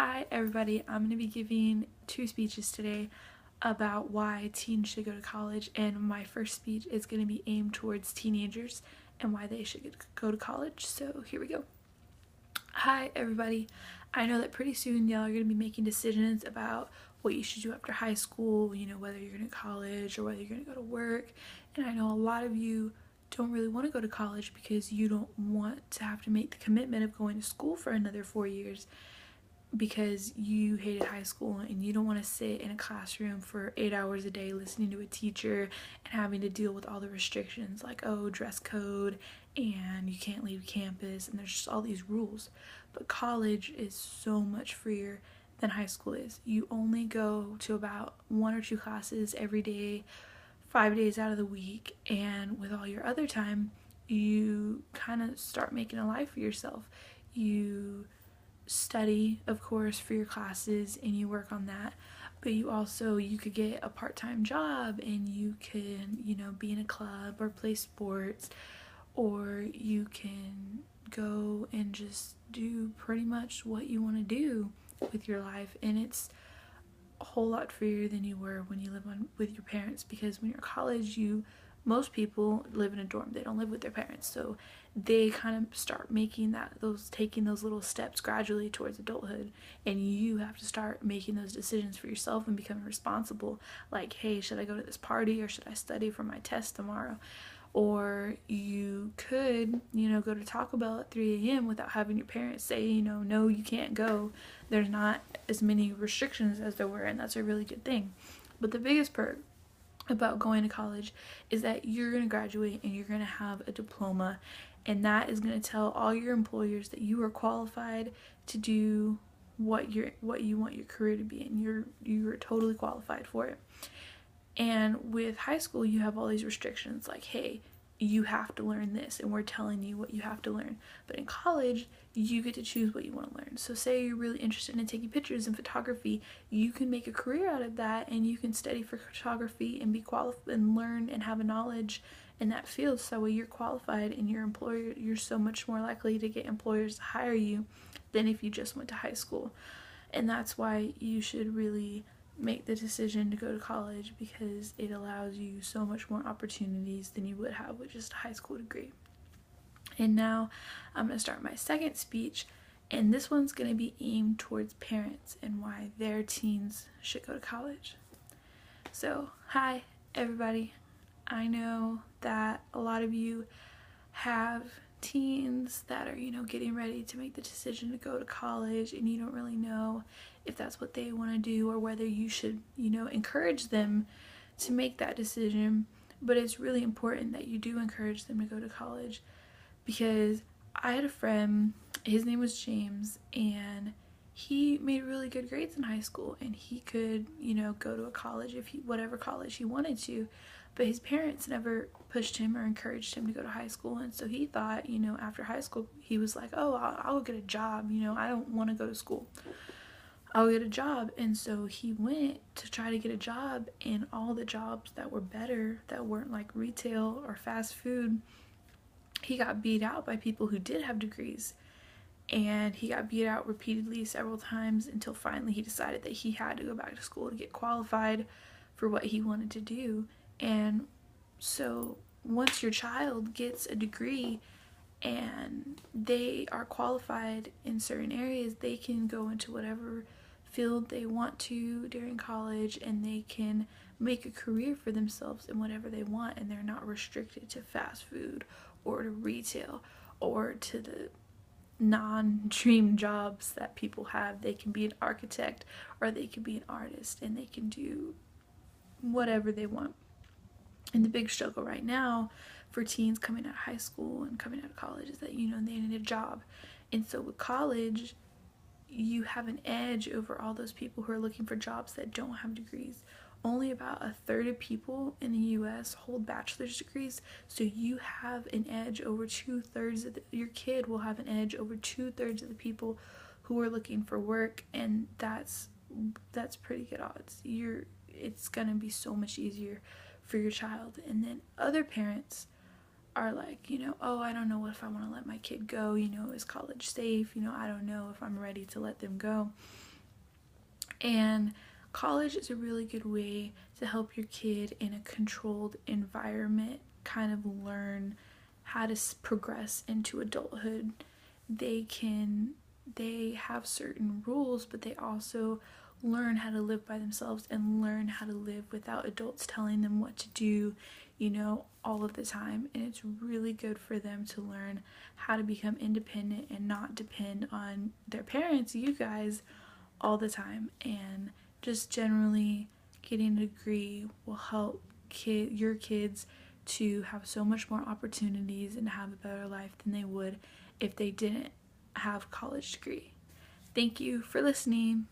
Hi everybody, I'm going to be giving two speeches today about why teens should go to college, and my first speech is going to be aimed towards teenagers and why they should go to college. So here we go. Hi everybody, I know that pretty soon y'all are going to be making decisions about what you should do after high school, whether you're going to college or whether you're going to go to work, and I know a lot of you don't really want to go to college because you don't want to have to make the commitment of going to school for another 4 years because you hated high school and you don't want to sit in a classroom for 8 hours a day listening to a teacher and having to deal with all the restrictions like, oh, dress code and you can't leave campus and there's just all these rules. But college is so much freer than high school is. You only go to about 1 or 2 classes every day, 5 days out of the week, and with all your other time you kind of start making a life for yourself. You study, of course, for your classes and you work on that, but you could get a part-time job and you can, be in a club or play sports, or you can go and just do pretty much what you want to do with your life, and it's a whole lot freer than you were when you live with your parents, because when you're in college, most people live in a dorm. They don't live with their parents, so they kind of start taking those little steps gradually towards adulthood, and you have to start making those decisions for yourself and becoming responsible. Like, hey, should I go to this party or should I study for my test tomorrow? Or you could, go to Taco Bell at 3 a.m. without having your parents say, no, you can't go. There's not as many restrictions as there were, and that's a really good thing. But the biggest perk about going to college is that you're going to graduate and you're going to have a diploma, and that is going to tell all your employers that you are qualified to do what you want your career to be, and you're totally qualified for it. And with high school, you have all these restrictions like, hey, you have to learn this and we're telling you what you have to learn. But in college, you get to choose what you want to learn. So say you're really interested in taking pictures and photography, you can make a career out of that, and you can study for photography and be qualified and learn and have a knowledge in that field. So when you're qualified, and your employer, you're so much more likely to get employers to hire you than if you just went to high school. And that's why you should really make the decision to go to college, because it allows you so much more opportunities than you would have with just a high school degree. And now I'm going to start my second speech, and this one's going to be aimed towards parents and why their teens should go to college. So, hi everybody. I know that a lot of you have teens that are, getting ready to make the decision to go to college, and you don't really know if that's what they want to do or whether you should, encourage them to make that decision. But it's really important that you do encourage them to go to college, because I had a friend, his name was James, and he made really good grades in high school, and he could, go to a college whatever college he wanted to, but his parents never pushed him or encouraged him to go to high school. And so he thought, after high school, he was like, oh, I'll get a job, I don't want to go to school, I'll get a job. And so he went to try to get a job, and all the jobs that were better, that weren't like retail or fast food, he got beat out by people who did have degrees. And he got beat out repeatedly several times until finally he decided that he had to go back to school to get qualified for what he wanted to do. And so once your child gets a degree and they are qualified in certain areas, they can go into whatever field they want to during college, and they can make a career for themselves in whatever they want, and they're not restricted to fast food or to retail or to the non-dream jobs that people have. They can be an architect or they can be an artist, and they can do whatever they want. And the big struggle right now for teens coming out of high school and coming out of college is that, they need a job. And so with college, you have an edge over all those people who are looking for jobs that don't have degrees. Only about a third of people in the US hold bachelor's degrees, so you have an edge over 2/3 of your kid will have an edge over 2/3 of the people who are looking for work, and that's pretty good odds. It's gonna be so much easier for your child. And then other parents are like, oh, I don't know if I want to let my kid go, is college safe, I don't know if I'm ready to let them go. And college is a really good way to help your kid in a controlled environment kind of learn how to progress into adulthood. They have certain rules, but they also learn how to live by themselves and learn how to live without adults telling them what to do, all of the time. And it's really good for them to learn how to become independent and not depend on their parents, you guys, all the time. And just generally getting a degree will help your kids to have so much more opportunities and have a better life than they would if they didn't have a college degree. Thank you for listening.